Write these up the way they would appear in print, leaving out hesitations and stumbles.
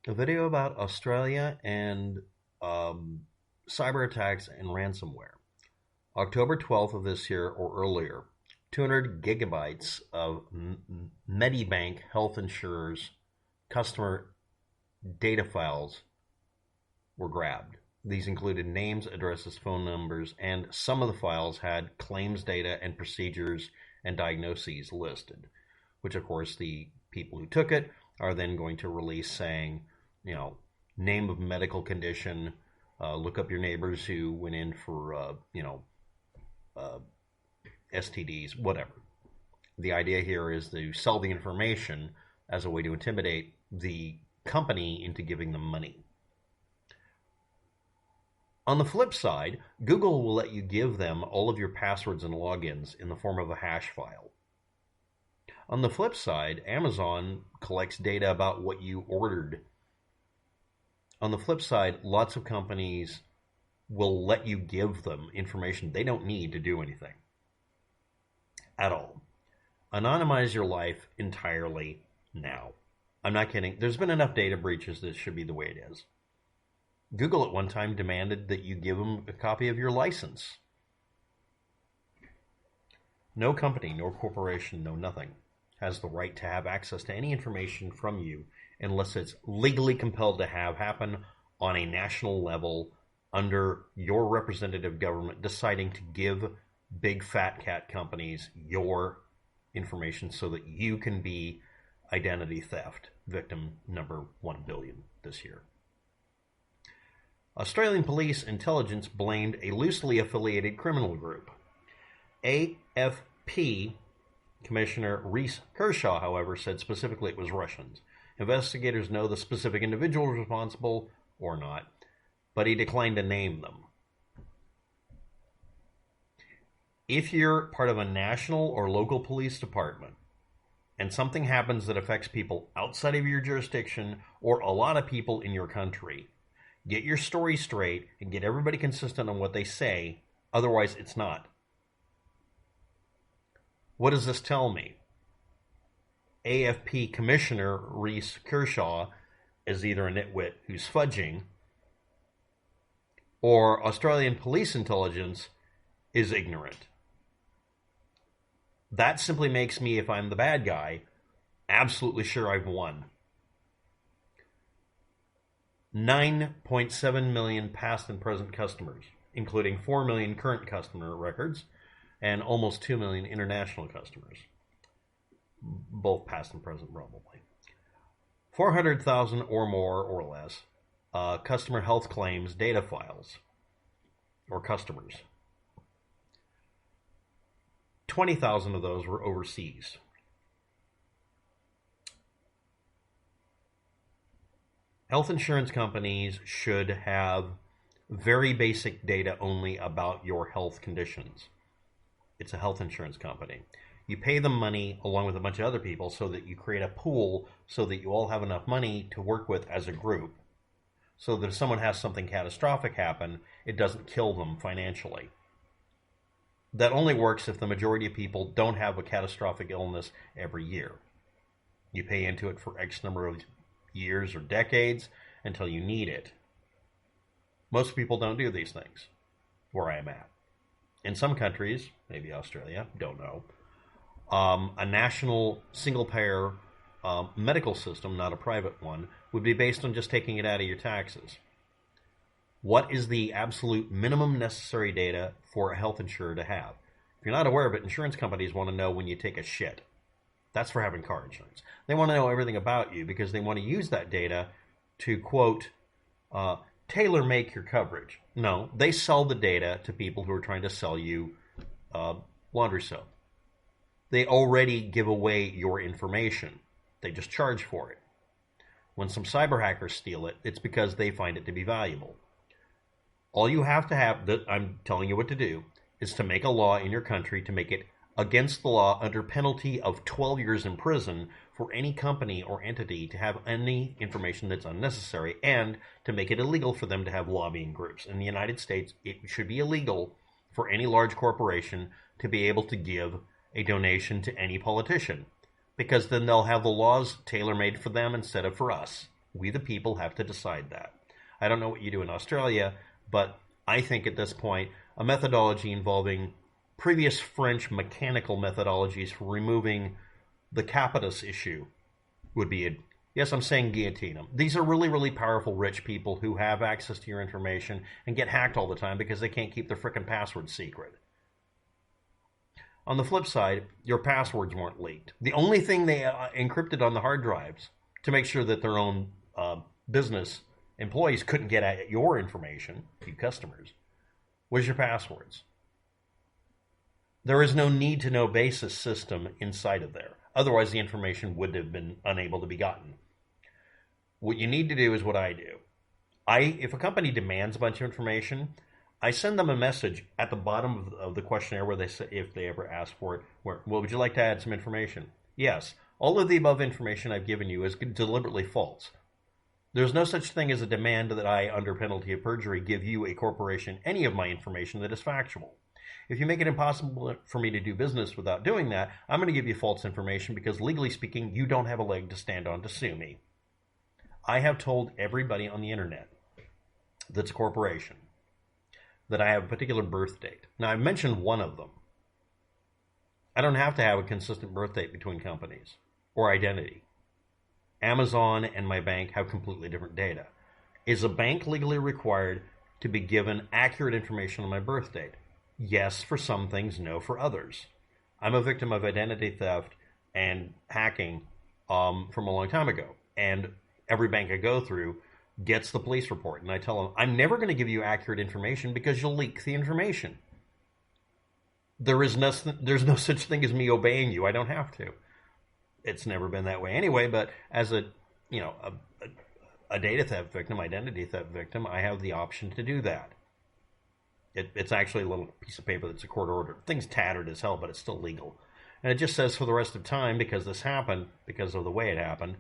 A video about Australia and um, cyber attacks and ransomware. October 12th of this year or earlier, 200 gigabytes of medibank health insurers' customer data files were grabbed. These included names, addresses, phone numbers, and some of the files had claims data and procedures and diagnoses listed, which, of course, the people who took it are then going to release saying, you know, name of medical condition, look up your neighbors who went in for, uh, STDs, whatever. The idea here is to sell the information as a way to intimidate the company into giving them money. On the flip side, Google will let you give them all of your passwords and logins in the form of a hash file. On the flip side, Amazon collects data about what you ordered. On the flip side, lots of companies will let you give them information they don't need to do anything at all. Anonymize your life entirely now. I'm not kidding. There's been enough data breaches that should be the way it is. Google at one time demanded that you give them a copy of your license. No company, no corporation, no nothing has the right to have access to any information from you unless it's legally compelled to have happen on a national level under your representative government deciding to give big fat cat companies your information so that you can be identity theft victim number 1 billion this year. Australian police intelligence blamed a loosely affiliated criminal group. AFP Commissioner Reese Kershaw, however, said specifically it was Russians. Investigators know the specific individuals responsible or not, but he declined to name them. If you're part of a national or local police department and something happens that affects people outside of your jurisdiction or a lot of people in your country, get your story straight and get everybody consistent on what they say. Otherwise, it's not. What does this tell me? AFP Commissioner Reese Kershaw is either a nitwit who's fudging, or Australian police intelligence is ignorant. That simply makes me, if I'm the bad guy, absolutely sure I've won. 9.7 million past and present customers, including 4 million current customer records and almost 2 million international customers, both past and present probably. 400,000 or more or less customer health claims data files or customers. 20,000 of those were overseas. Health insurance companies should have very basic data only about your health conditions. It's a health insurance company. You pay them money along with a bunch of other people so that you create a pool so that you all have enough money to work with as a group so that if someone has something catastrophic happen, it doesn't kill them financially. That only works if the majority of people don't have a catastrophic illness every year. You pay into it for X number of years or decades until you need it. Most people don't do these things where I am at. In some countries, maybe Australia, don't know, a national single-payer medical system, not a private one, would be based on just taking it out of your taxes. What is the absolute minimum necessary data for a health insurer to have? If you're not aware of it, insurance companies want to know when you take a shit. That's for having car insurance. They want to know everything about you because they want to use that data to, quote, tailor make your coverage. No, they sell the data to people who are trying to sell you laundry soap. They already give away your information. They just charge for it. When some cyber hackers steal it, it's because they find it to be valuable. All you have to have, that I'm telling you what to do, is to make a law in your country to make it against the law under penalty of 12 years in prison for any company or entity to have any information that's unnecessary and to make it illegal for them to have lobbying groups. In the United States, it should be illegal for any large corporation to be able to give a donation to any politician because then they'll have the laws tailor-made for them instead of for us. We, the people, have to decide that. I don't know what you do in Australia, but I think at this point, a methodology involving previous French mechanical methodologies for removing the capitis issue would be a, yes, I'm saying guillotine them. These are really, really powerful rich people who have access to your information and get hacked all the time because they can't keep their frickin' passwords secret. On the flip side, your passwords weren't leaked. The only thing they encrypted on the hard drives to make sure that their own business employees couldn't get at your information, you customers, was your passwords. There is no need to know basis system inside of there. Otherwise, the information would have been unable to be gotten. What you need to do is what I do. If a company demands a bunch of information, I send them a message at the bottom of the questionnaire where they say, if they ever ask for it, well, would you like to add some information? Yes. All of the above information I've given you is deliberately false. There's no such thing as a demand that I, under penalty of perjury, give you, a corporation, any of my information that is factual. If you make it impossible for me to do business without doing that, I'm going to give you false information because, legally speaking, you don't have a leg to stand on to sue me. I have told everybody on the internet that's a corporation that I have a particular birth date. Now, I've mentioned one of them. I don't have to have a consistent birth date between companies or identity. Amazon and my bank have completely different data. Is a bank legally required to be given accurate information on my birth date? Yes, for some things, no for others. I'm a victim of identity theft and hacking from a long time ago. And every bank I go through gets the police report. And I tell them, I'm never going to give you accurate information because you'll leak the information. There's no such thing as me obeying you. I don't have to. It's never been that way anyway, but as a data theft victim, identity theft victim, I have the option to do that. It's actually a little piece of paper that's a court order. Thing's tattered as hell, but it's still legal. And it just says for the rest of time, because this happened, because of the way it happened,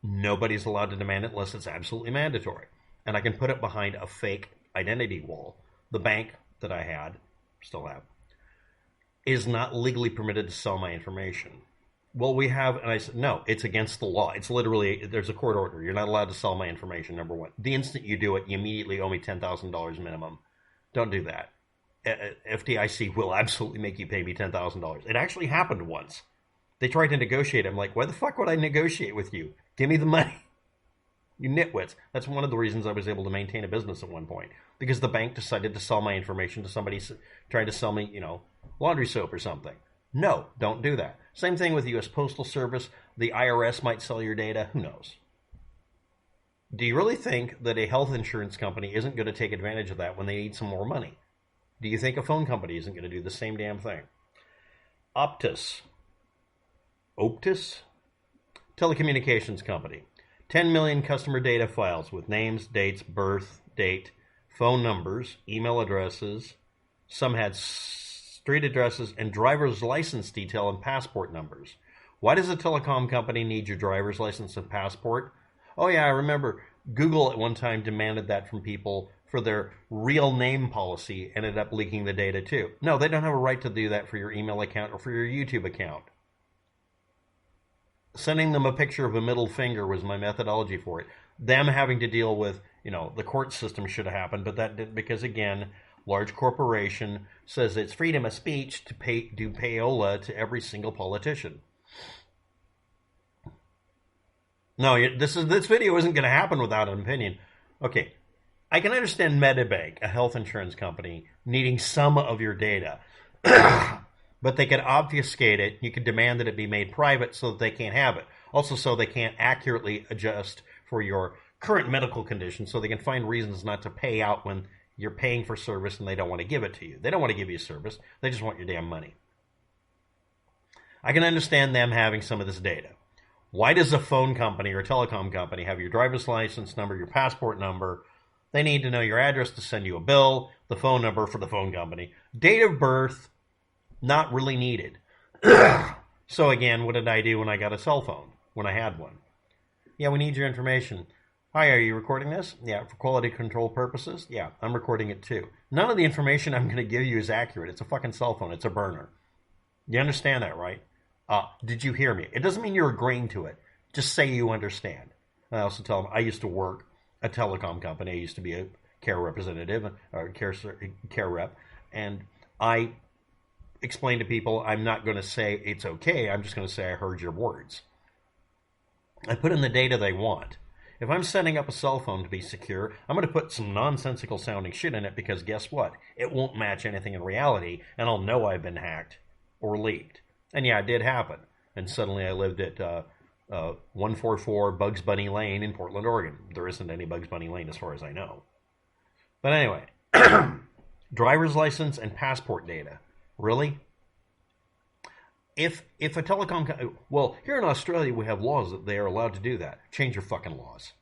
nobody's allowed to demand it unless it's absolutely mandatory. And I can put it behind a fake identity wall. The bank that I had, still have, is not legally permitted to sell my information. Well, we have, and I said, no, it's against the law. It's literally, there's a court order. You're not allowed to sell my information, number one. The instant you do it, you immediately owe me $10,000 minimum. Don't do that. FDIC will absolutely make you pay me $10,000. It actually happened once. They tried to negotiate. I'm like, why the fuck would I negotiate with you? Give me the money. You nitwits. That's one of the reasons I was able to maintain a business at one point. Because the bank decided to sell my information to somebody trying to sell me, laundry soap or something. No, don't do that. Same thing with the U.S. Postal Service. The IRS might sell your data. Who knows? Do you really think that a health insurance company isn't going to take advantage of that when they need some more money? Do you think a phone company isn't going to do the same damn thing? Optus, telecommunications company. 10 million customer data files with names, dates, birth, date, phone numbers, email addresses. Some had street addresses and driver's license detail and passport numbers. Why does a telecom company need your driver's license and passport? Oh yeah, I remember Google at one time demanded that from people for their real name policy, ended up leaking the data too. No, they don't have a right to do that for your email account or for your YouTube account. Sending them a picture of a middle finger was my methodology for it. Them having to deal with, the court system should have happened, but that didn't, because again, large corporation says it's freedom of speech to do payola to every single politician. No, this video isn't going to happen without an opinion. Okay, I can understand Medibank, a health insurance company, needing some of your data. But they can obfuscate it. You can demand that it be made private so that they can't have it. Also, so they can't accurately adjust for your current medical condition, so they can find reasons not to pay out when you're paying for service and they don't want to give it to you. They don't want to give you service. They just want your damn money. I can understand them having some of this data. Why does a phone company or a telecom company have your driver's license number, your passport number? They need to know your address to send you a bill, the phone number for the phone company. Date of birth, not really needed. So again, what did I do when I got a cell phone? When I had one? Yeah, we need your information. Hi, are you recording this? Yeah, for quality control purposes? Yeah, I'm recording it too. None of the information I'm going to give you is accurate. It's a fucking cell phone. It's a burner. You understand that, right? Did you hear me? It doesn't mean you're agreeing to it. Just say you understand. I also tell them I used to work a telecom company. I used to be a care representative or care rep, and I explain to people I'm not going to say it's okay. I'm just going to say I heard your words. I put in the data they want. If I'm setting up a cell phone to be secure, I'm going to put some nonsensical sounding shit in it because guess what? It won't match anything in reality, and I'll know I've been hacked or leaked. And yeah, it did happen. And suddenly I lived at 144 Bugs Bunny Lane in Portland, Oregon. There isn't any Bugs Bunny Lane as far as I know. But anyway, driver's license and passport data. Really? If a telecom... Well, here in Australia, we have laws that they are allowed to do that. Change your fucking laws.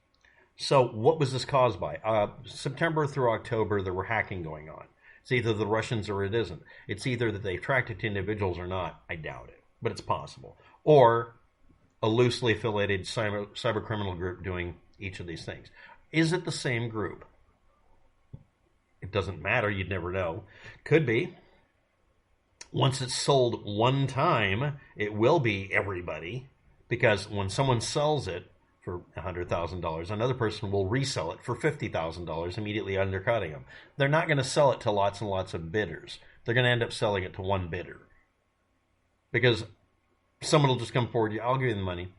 So what was this caused by? September through October, there were hacking going on. It's either the Russians or it isn't. It's either that they tracked it to individuals or not. I doubt it, but it's possible. Or a loosely affiliated cyber criminal group doing each of these things. Is it the same group? It doesn't matter. You'd never know. Could be. Once it's sold one time, it will be everybody, because when someone sells it for $100,000, another person will resell it for $50,000, immediately undercutting them. They're not going to sell it to lots and lots of bidders. They're going to end up selling it to one bidder, because someone will just come forward. I'll give you the money.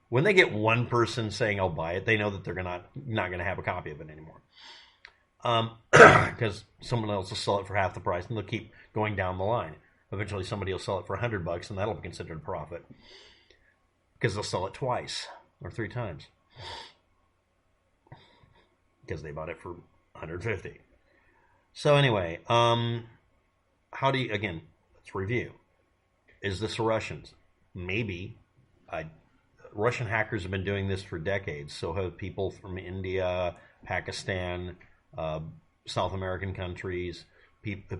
When they get one person saying I'll buy it, they know that they're not going to have a copy of it anymore. Because someone else will sell it for half the price, and they'll keep going down the line. Eventually, somebody will sell it for $100, and that'll be considered a profit because they'll sell it twice or three times because they bought it for $150. So anyway, how do you? Again, let's review. Is this the Russians? Maybe. Russian hackers have been doing this for decades. So have people from India, Pakistan. South American countries,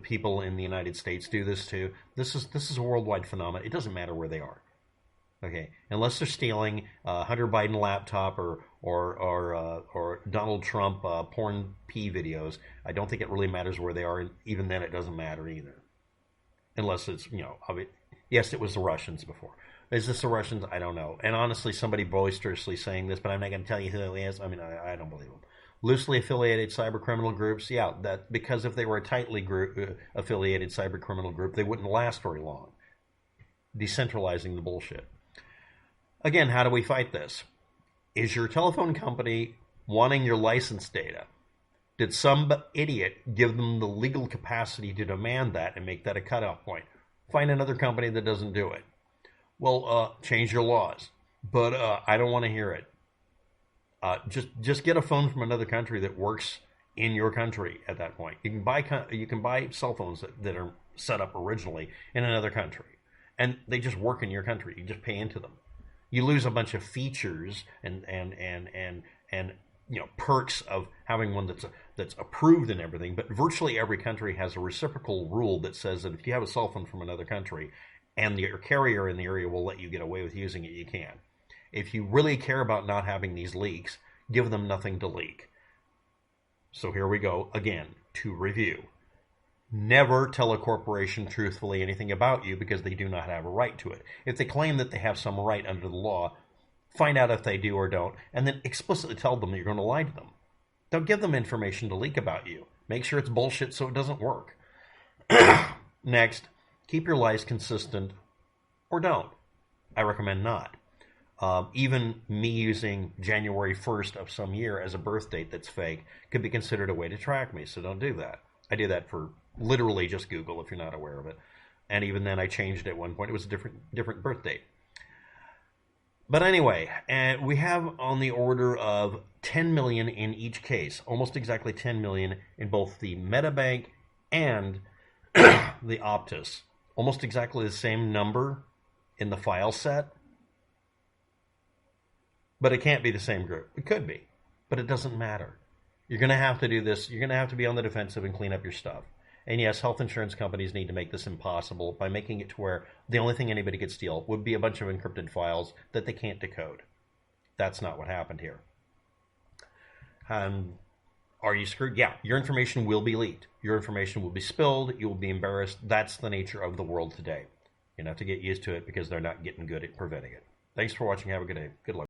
people in the United States do this too. This is a worldwide phenomenon. It doesn't matter where they are, okay? Unless they're stealing Hunter Biden laptop or Donald Trump porn P videos, I don't think it really matters where they are. And even then, it doesn't matter either, unless it's yes, it was the Russians before. Is this the Russians? I don't know. And honestly, somebody boisterously saying this, but I'm not going to tell you who it is. I mean, I don't believe them. Loosely affiliated cyber criminal groups, yeah, that because if they were a tightly affiliated cyber criminal group, they wouldn't last very long. Decentralizing the bullshit. Again, how do we fight this? Is your telephone company wanting your license data? Did some idiot give them the legal capacity to demand that and make that a cutoff point? Find another company that doesn't do it. Well, change your laws. But I don't want to hear it. Just get a phone from another country that works in your country at that point. You can buy cell phones that are set up originally in another country, and they just work in your country. You just pay into them. You lose a bunch of features and perks of having one that's approved and everything, but virtually every country has a reciprocal rule that says that if you have a cell phone from another country and your carrier in the area will let you get away with using it, you can. If you really care about not having these leaks, give them nothing to leak. So here we go again to review. Never tell a corporation truthfully anything about you because they do not have a right to it. If they claim that they have some right under the law, find out if they do or don't, and then explicitly tell them that you're going to lie to them. Don't give them information to leak about you. Make sure it's bullshit so it doesn't work. Next, keep your lies consistent or don't. I recommend not. Even me using January 1st of some year as a birth date that's fake could be considered a way to track me, so don't do that. I do that for literally just Google if you're not aware of it. And even then I changed it at one point. It was a different birth date. But anyway, we have on the order of 10 million in each case, almost exactly 10 million in both the medibank and the optus. Almost exactly the same number in the file set. But it can't be the same group. It could be, but it doesn't matter. You're going to have to do this. You're going to have to be on the defensive and clean up your stuff. And yes, health insurance companies need to make this impossible by making it to where the only thing anybody could steal would be a bunch of encrypted files that they can't decode. That's not what happened here. Are you screwed? Yeah, your information will be leaked. Your information will be spilled. You will be embarrassed. That's the nature of the world today. You have to get used to it because they're not getting good at preventing it. Thanks for watching. Have a good day. Good luck.